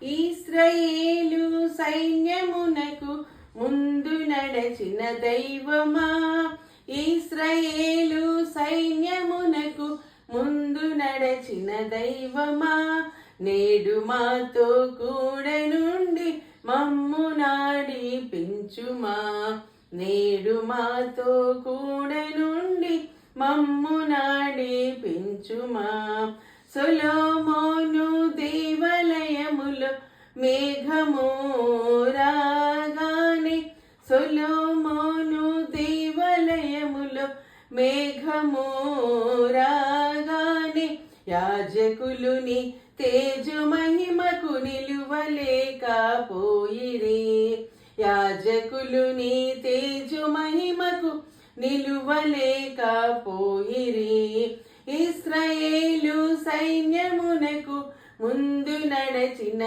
ఇశ్రాయేలు సైన్యమునకు ముందు నడచిన దైవమా, ఇశ్రాయేలు సైన్యమునకు ముందు నడచిన దైవమా, నేడు మాతో కూడా నుండి మమ్ము నడిపించుమా, నేడు మాతో కూడా నుండి మమ్ము నడిపించుమా. సొలొమోను దేవాలయములో మేఘము రాగానే, సొలొమోను దేవాలయములో మేఘము రాగానే, యాజకులుని తేజు మహిమకు నిలువలేకపోయిరి, యాజకులుని తేజు మహిమకు నిలువలేకపోయిరి. ఇశ్రాయేలు సైన్యమునకు ముందు నడచిన